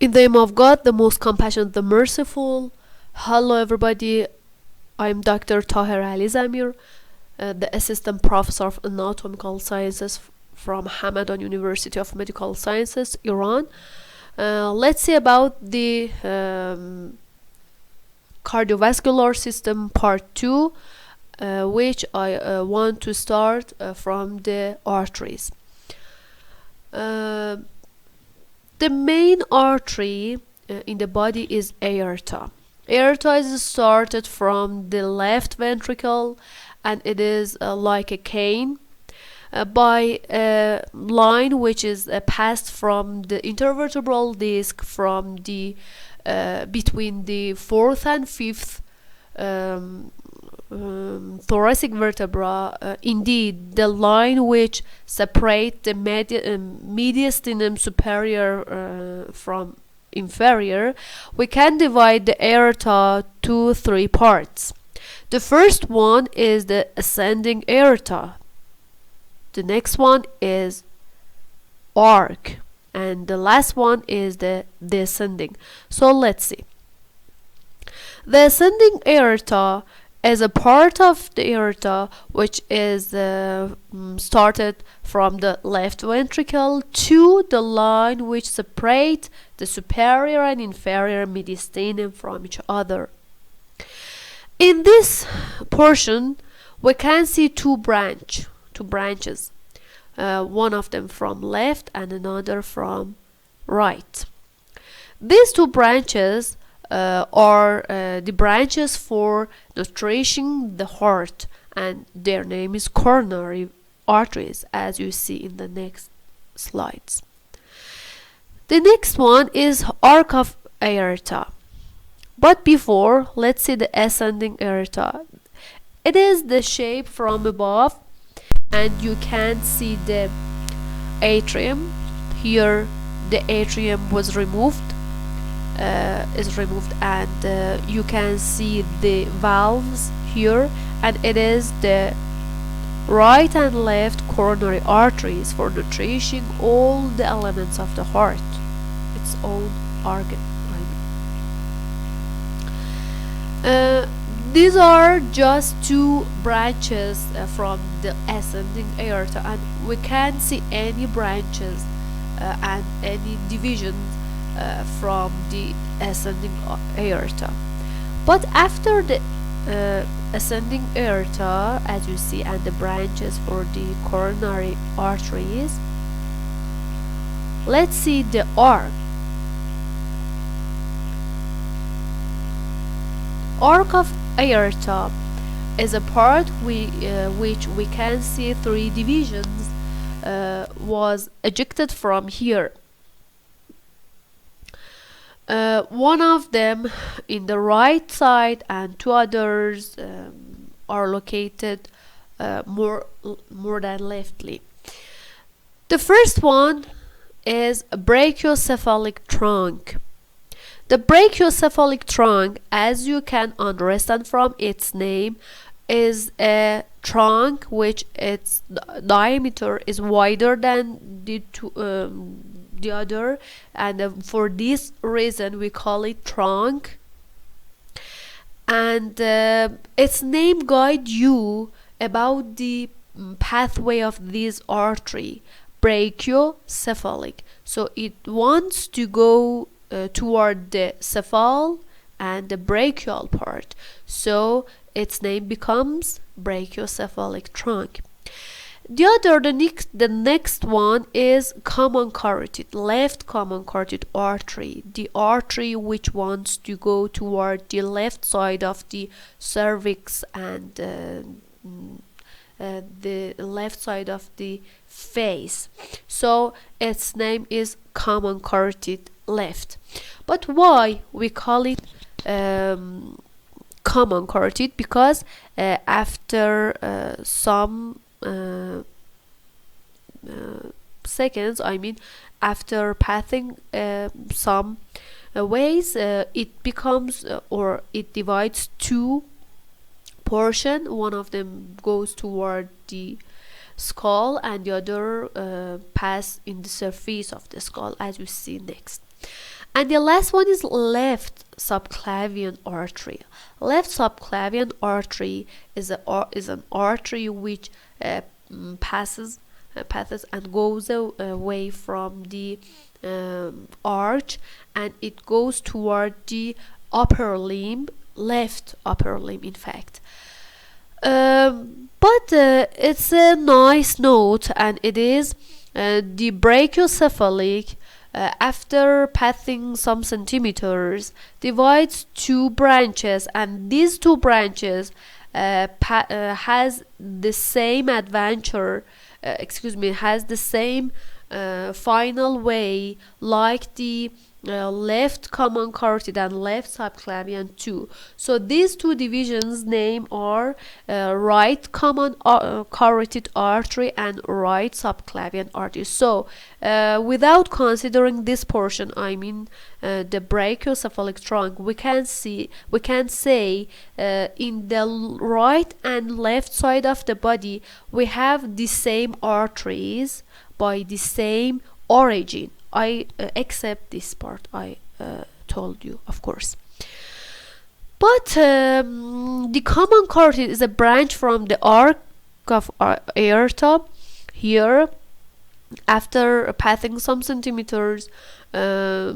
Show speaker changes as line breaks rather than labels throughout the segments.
In the name of God, the most compassionate, the merciful. Hello, everybody. I'm Dr. Tahir Ali Zamir, the Assistant Professor of Anatomical Sciences from Hamadan University of Medical Sciences, Iran. Let's see about the cardiovascular system part 2, which I want to start from the arteries. The main artery in the body is aorta. Aorta is started from the left ventricle, and it is like a cane by a line which is passed from the intervertebral disc from the between the fourth and fifth thoracic vertebra. Indeed, the line which separates the mediastinum superior from inferior, we can divide the aorta to three parts. The first one is the ascending aorta. The next one is arc, and the last one is the descending. So let's see. The ascending aorta is a part of the aorta which is started from the left ventricle to the line which separates the superior and inferior mediastinum from each other. In this portion, we can see two branches, one of them from left and another from right. These two branches are the branches for nourishing the heart, and their name is coronary arteries, as you see in the next slides. The next one is arc of aorta. But before, let's see the ascending aorta. It is the shape from above, and you can see the atrium. Here the atrium was removed, and you can see the valves here, and it is the right and left coronary arteries for nourishing all the elements of the heart, its own organ. These are just two branches from the ascending aorta, and we can't see any branches and any divisions from the ascending aorta. But after the ascending aorta, as you see, and the branches for the coronary arteries, let's see the arc. Arc of aorta is a part which we can see three divisions was ejected from here. One of them in the right side, and two others are located more than leftly. The first one is a brachiocephalic trunk. The brachiocephalic trunk, as you can understand from its name, is a trunk which its diameter is wider than the other, and for this reason we call it trunk. And its name guide you about the pathway of this artery, brachiocephalic. So it wants to go toward the cephal and the brachial part, so its name becomes brachiocephalic trunk. The next one is common carotid, left common carotid artery, the artery which wants to go toward the left side of the cervix and the left side of the face, so its name is common carotid left. But why we call it common carotid? Because after some seconds, after passing some ways, it becomes or it divides two portion. One of them goes toward the skull, and the other pass in the surface of the skull, as we see next. And the last one is left subclavian artery. Left subclavian artery is an artery which passes and goes away from the arch, and it goes toward the upper limb, left upper limb in fact. But it's a nice note, and it is the brachiocephalic, after passing some centimeters, divides two branches, and these two branches has the same adventure, has the same final way like the left common carotid and left subclavian too. So these two divisions name are right common carotid artery and right subclavian artery. So without considering this portion, I mean the brachiocephalic trunk, we can say in the right and left side of the body we have the same arteries by the same origin. I accept this part I told you, of course. But the common carotid is a branch from the arc of aorta. Here, after passing some centimeters, it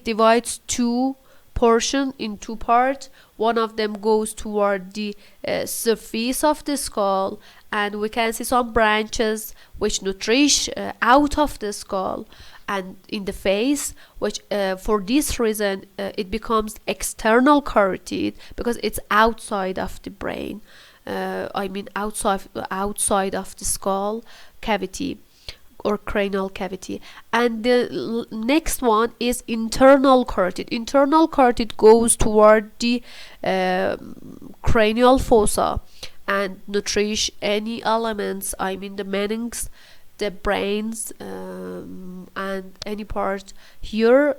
divides two portion in two parts. One of them goes toward the surface of the skull, and we can see some branches which nourish out of the skull and in the face, which for this reason it becomes external carotid, because it's outside of the brain, I mean outside of the skull cavity or cranial cavity. And the next one is internal carotid. Internal carotid goes toward the cranial fossa and nourish any elements, I mean the meninx, the brains, and any part here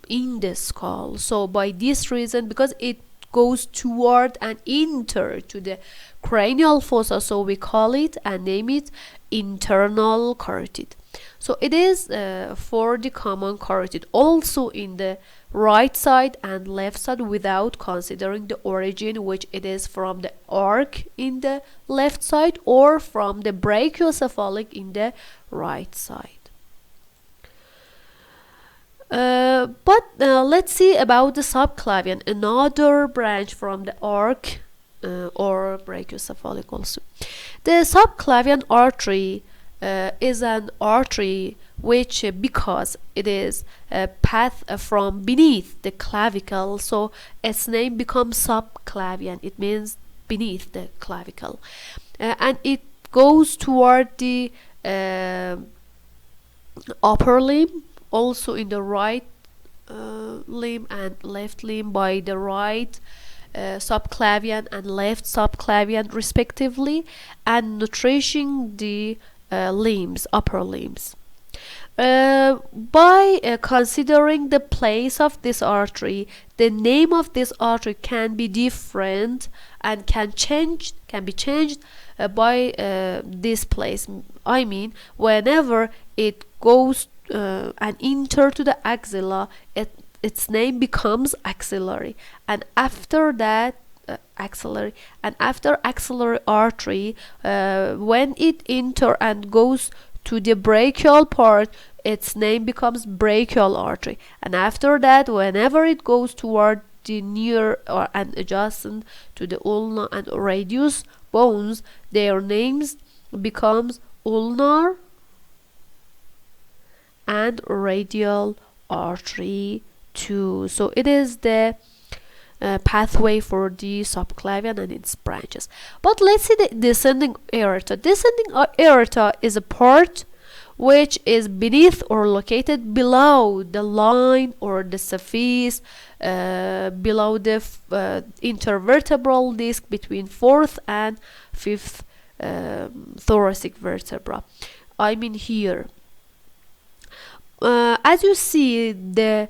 in the skull. So by this reason, because it goes toward and enter to the cranial fossa, so we call it and name it internal carotid. So it is for the common carotid, also in the right side and left side, without considering the origin, which it is from the arc in the left side or from the brachiocephalic in the right side. But let's see about the subclavian, another branch from the arc or brachiocephalic also. The subclavian artery is an artery which, because it is a path from beneath the clavicle, so its name becomes subclavian. It means beneath the clavicle, and it goes toward the upper limb, also in the right limb and left limb by the right subclavian and left subclavian respectively, and nourishing the limbs, upper limbs. By considering the place of this artery, the name of this artery can be different and can be changed by this place. I mean, whenever it goes and enter to the axilla, its name becomes axillary, and after that axillary, and after axillary artery, when it enter and goes to the brachial part, its name becomes brachial artery, and after that, whenever it goes toward the near or and adjacent to the ulna and radius bones, their names becomes ulnar and radial artery too. So it is the pathway for the subclavian and its branches. But let's see the descending aorta. Descending aorta is a part which is beneath or located below the line or the surface, below the intervertebral disc between fourth and fifth thoracic vertebra. I mean here. As you see, the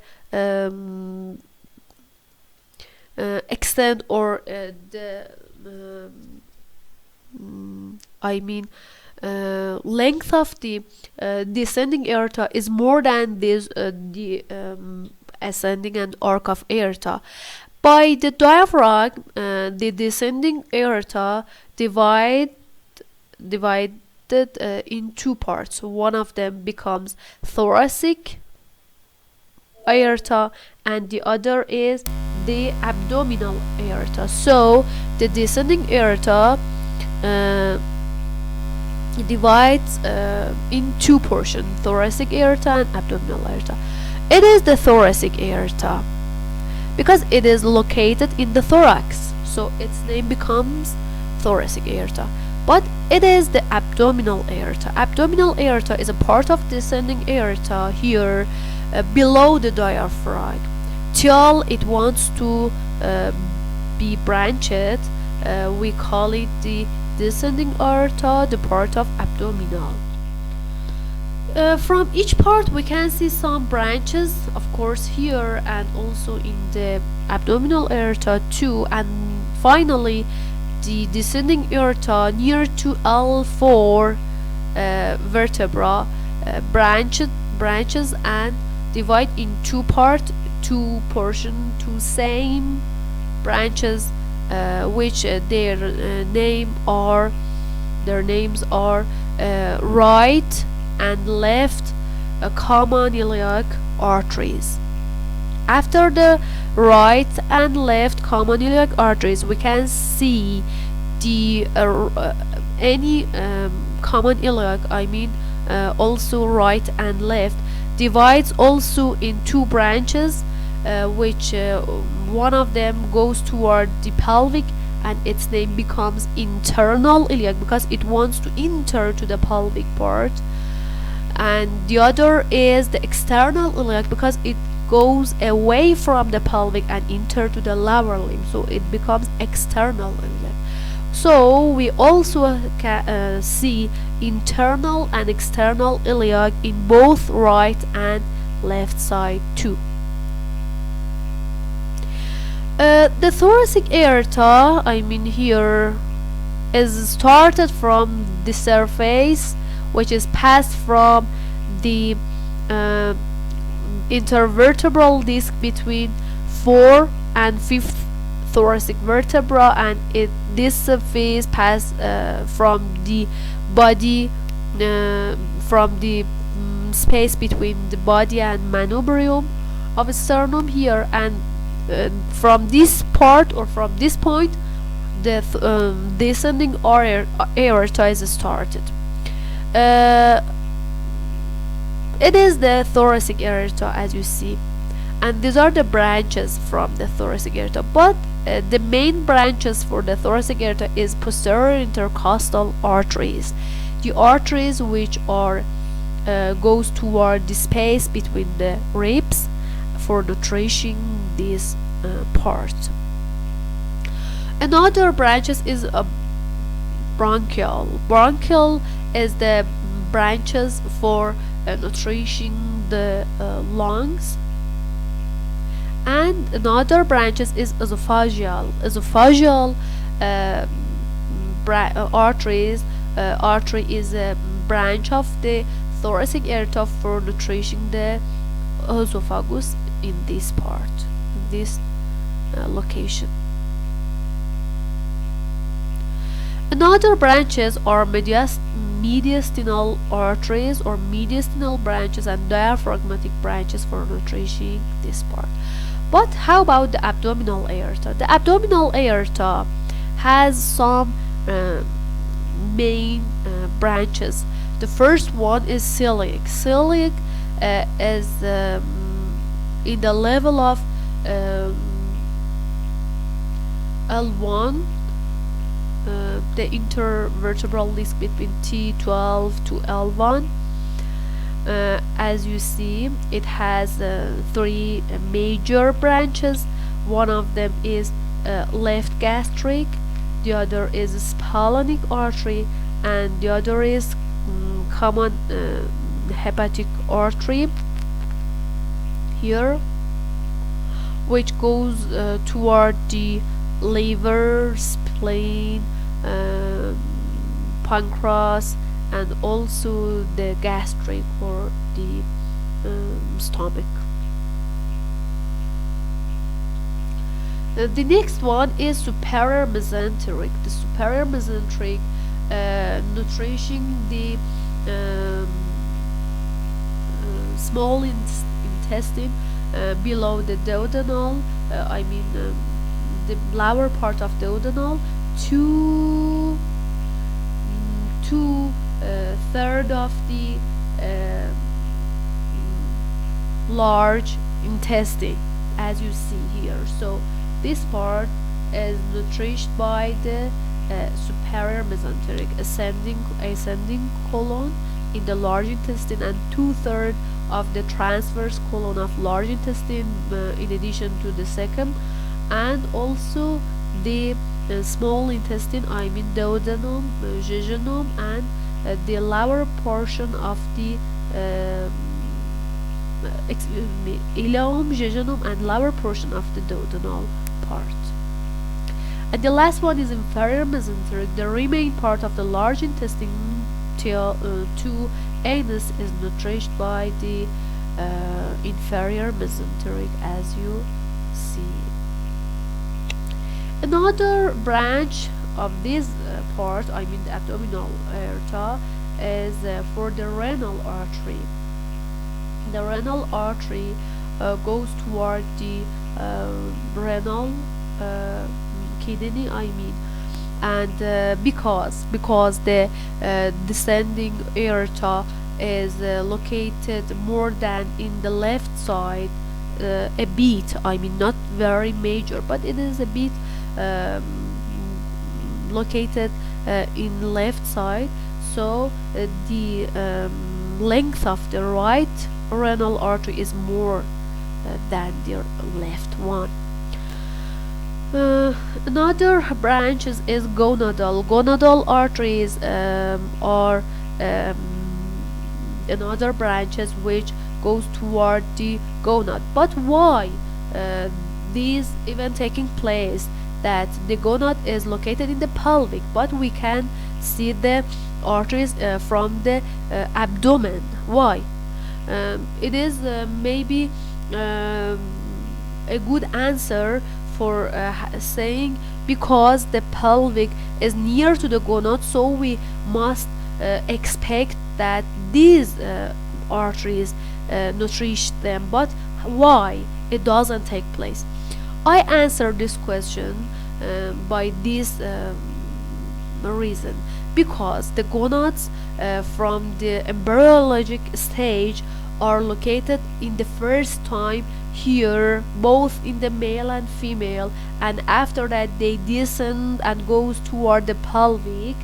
extent or length of the descending aorta is more than the ascending and arc of aorta. By the diaphragm, the descending aorta divided in two parts. One of them becomes thoracic aorta and the other is the abdominal aorta. So the descending aorta divides in two portions, thoracic aorta and abdominal aorta. It is the thoracic aorta because it is located in the thorax, so its name becomes thoracic aorta. But it is the abdominal aorta. Abdominal aorta is a part of descending aorta here below the diaphragm till it wants to be branched. We call it the descending aorta, the part of abdominal. From each part we can see some branches, of course here and also in the abdominal aorta too, and finally the descending aorta near to L4 vertebra branches and divide in two same branches, which their names are right and left common iliac arteries. After the right and left common iliac arteries, we can see the any common iliac, also right and left, divides also in two branches, which one of them goes toward the pelvic and its name becomes internal iliac because it wants to enter to the pelvic part, and the other is the external iliac because it goes away from the pelvic and enter to the lower limb, so it becomes external iliac. So we also see internal and external iliac in both right and left side too. The thoracic aorta, here, is started from the surface, which is passed from the intervertebral disc between 4th and 5th thoracic vertebra, and this phase pass from the body, from the space between the body and manubrium of sternum here, and from this part or from this point the descending aorta is started. It is the thoracic aorta, as you see, and these are the branches from the thoracic aorta, but the main branches for the thoracic aorta is posterior intercostal arteries, the arteries which are goes toward the space between the ribs for nourishing this part. Another branches is a bronchial is the branches for nourishing the lungs, and another branches is esophageal artery is a branch of the thoracic aorta for nourishing the esophagus in this part, in this location. Another branches are mediastinal arteries or mediastinal branches and diaphragmatic branches for nourishing this part. But how about the abdominal aorta? The abdominal aorta has some main branches. The first one is celiac. Celiac is in the level of L1, the intervertebral disc between T12 to L1. As you see, it has three major branches. One of them is left gastric, the other is splenic artery, and the other is common hepatic artery here, which goes toward the liver, spleen, pancreas, and also the gastric or the stomach. The next one is superior mesenteric. The superior mesenteric nutrition the um, small intestine below the duodenal, the lower part of duodenal, to third of the large intestine, as you see here. So this part is nourished by the superior mesenteric ascending colon in the large intestine, and 2/3 of the transverse colon of large intestine, in addition to the cecum, and also the small intestine, duodenum, jejunum, and the lower portion of the ileum, jejunum, and lower portion of the duodenal part. And the last one is inferior mesenteric. The remaining part of the large intestine to anus is nourished by the inferior mesenteric, as you see. Another branch of this part, the abdominal aorta, is for the renal artery. The renal artery goes toward the renal kidney, and because the descending aorta is located more than in the left side, a bit, not very major, but it is a bit located in left side. So the length of the right renal artery is more than the left one. Another branches is gonadal. Gonadal arteries are another branches which goes toward the gonad. But why these even taking place? That the gonad is located in the pelvic, but we can see the arteries from the abdomen. Why? It is maybe a good answer for saying because the pelvic is near to the gonad, so we must expect that these arteries nourish them. But why it doesn't take place? I answer this question by this reason, because the gonads from the embryologic stage are located in the first time here, both in the male and female, and after that they descend and goes toward the pelvic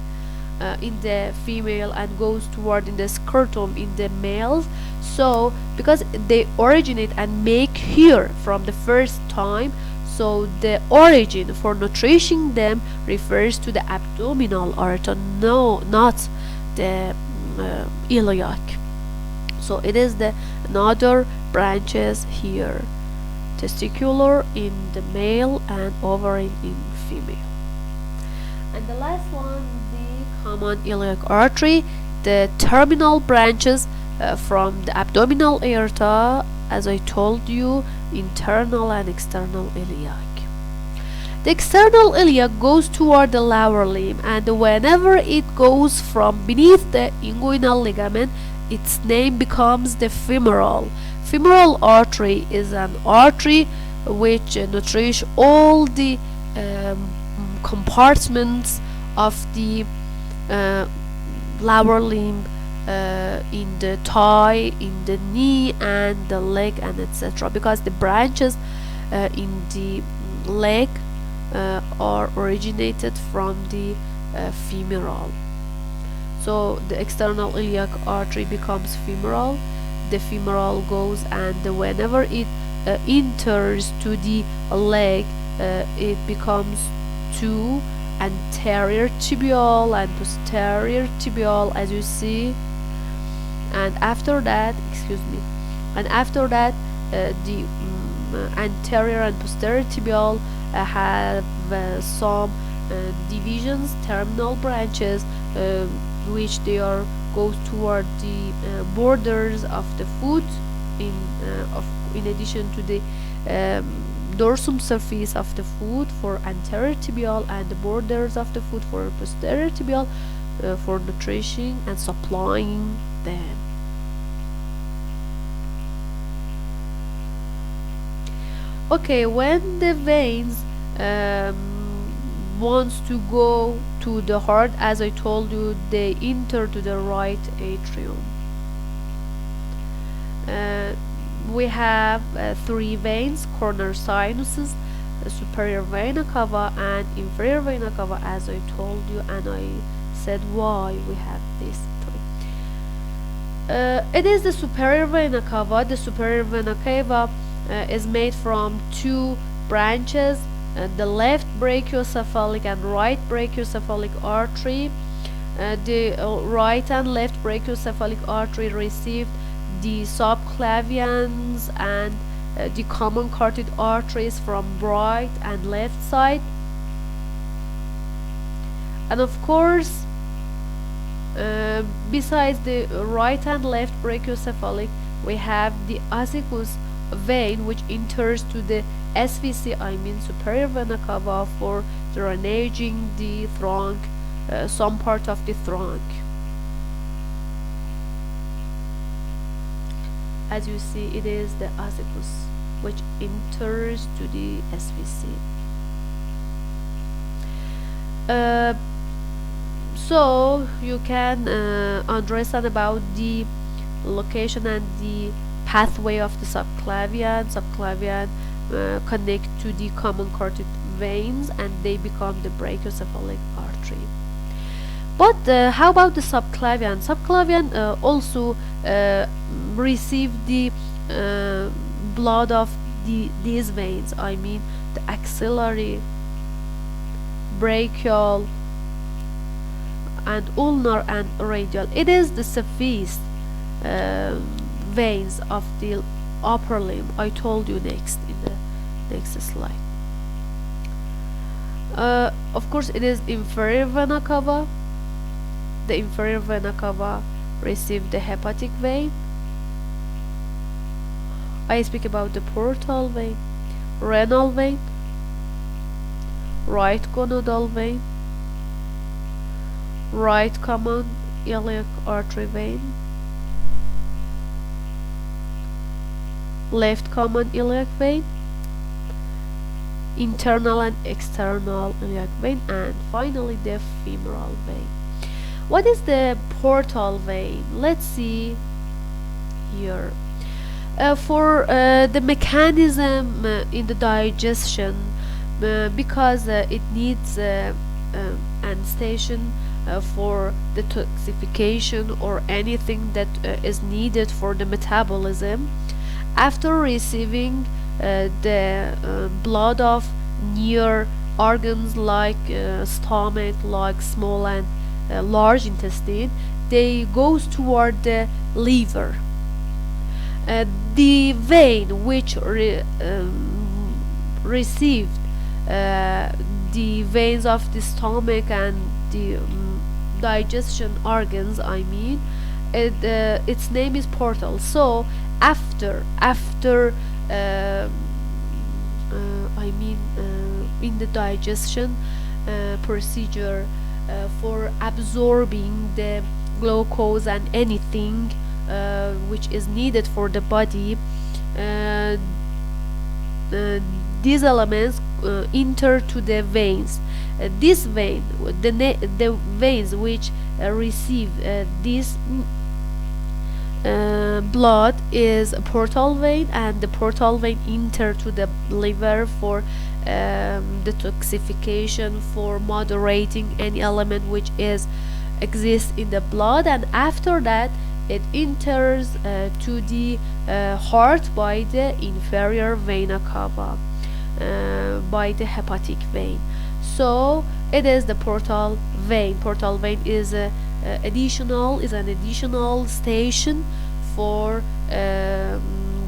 in the female and goes toward in the scrotum in the males. So because they originate and make here from the first time, so the origin for nourishing them refers to the abdominal aorta, no, not the iliac. So it is the another branches here, testicular in the male and ovary in female. And the last one, the common iliac artery, the terminal branches from the abdominal aorta, as I told you, internal and external iliac. The external iliac goes toward the lower limb, and whenever it goes from beneath the inguinal ligament, its name becomes the femoral. Femoral artery is an artery which nourishes all the compartments of the lower limb, in the thigh, in the knee, and the leg, and etc. Because the branches in the leg are originated from the femoral. So the external iliac artery becomes femoral. The femoral goes, and whenever it enters to the leg, it becomes two anterior tibial and posterior tibial, as you see. And after that, the anterior and posterior tibial have some divisions, terminal branches, which they are goes toward the borders of the foot, in in addition to the dorsum surface of the foot for anterior tibial, and the borders of the foot for posterior tibial, for nutrition and supplying them. Okay, when the veins wants to go to the heart, as I told you, they enter to the right atrium. We have three veins: corner sinuses, superior vena cava, and inferior vena cava, as I told you, and I said why we have these three. It is the superior vena cava. The superior vena cava is made from two branches, the left brachiocephalic and right brachiocephalic artery. The right and left brachiocephalic artery received the subclavians and the common carotid arteries from right and left side. And of course, besides the right and left brachiocephalic, we have the ossicus vein, which enters to the SVC, I mean superior vena cava, for drainaging the trunk, some part of the trunk. As you see, it is the ossicus which enters to the SVC. So you can understand about the location and the pathway of the subclavian. Subclavian connect to the common carotid veins, and they become the brachiocephalic artery. But how about the subclavian? Subclavian also receive the blood of these veins, I mean the axillary, brachial, and ulnar and radial. It is the surface veins of the upper limb. I told you next in the next slide. Of course, it is inferior vena cava. The inferior vena cava receive the hepatic vein. I speak about the portal vein, renal vein, right gonadal vein, right common iliac artery vein, left common iliac vein, internal and external iliac vein, and finally the femoral vein. What is the portal vein? Let's see here. For the mechanism in the digestion, because it needs an station for detoxification or anything that is needed for the metabolism. After receiving the blood of near organs like stomach, like small and large intestine, they goes toward the liver. The vein which received the veins of the stomach and the digestion organs, I mean, its name is portal. So after in the digestion procedure, for absorbing the glucose and anything which is needed for the body, these elements enter to the veins. This vein, the veins which receive this blood is a portal vein, and the portal vein enter to the liver for detoxification, for moderating any element which exists in the blood, and after that it enters to the heart by the inferior vena cava, by the hepatic vein. So it is the portal vein. Portal vein is an additional station for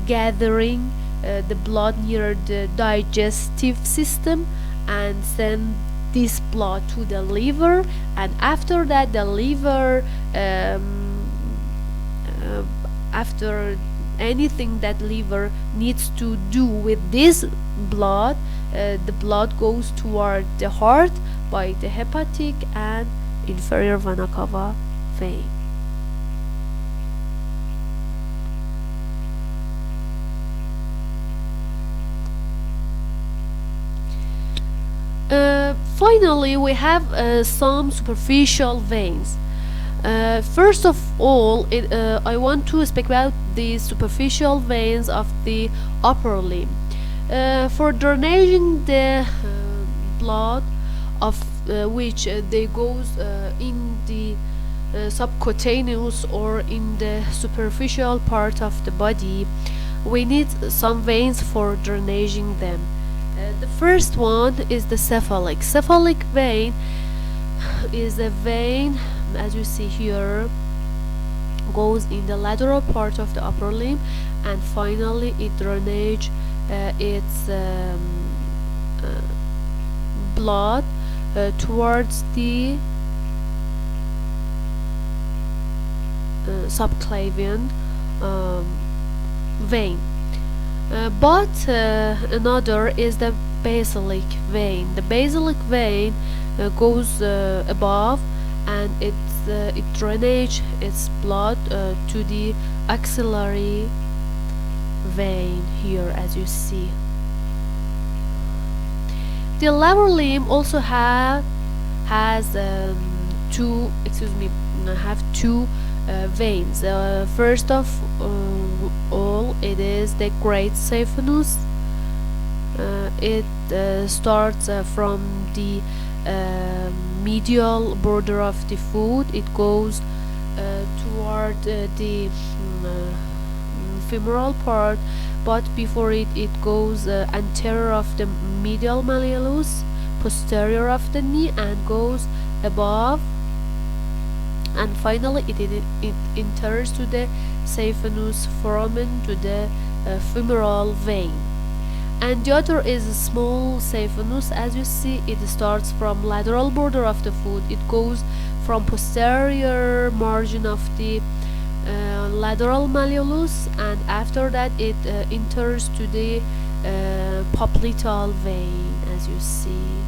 gathering the blood near the digestive system and send this blood to the liver, and after that the liver after anything that liver needs to do with this blood, the blood goes toward the heart by the hepatic and inferior vena cava vein. Finally, we have some superficial veins. First of all, I want to speak about the superficial veins of the upper limb. For drainaging the blood, of which they goes in the subcutaneous or in the superficial part of the body, we need some veins for drainaging them. The first one is the cephalic. Cephalic vein is a vein, as you see here, goes in the lateral part of the upper limb, and finally it drainage its blood towards the subclavian vein. But another is the basilic vein. The basilic vein goes above, and it drainage its blood to the axillary vein here, as you see. The lower limb also have two veins. First of all, it is the great saphenous. It starts from the medial border of the foot. It goes toward the femoral part, but before it goes anterior of the medial malleolus, posterior of the knee, and goes above, and finally it enters to the saphenous foramen, to the femoral vein. And the other is a small saphenous. As you see, it starts from lateral border of the foot. It goes from posterior margin of the lateral malleolus, and after that it enters to the popliteal vein, as you see.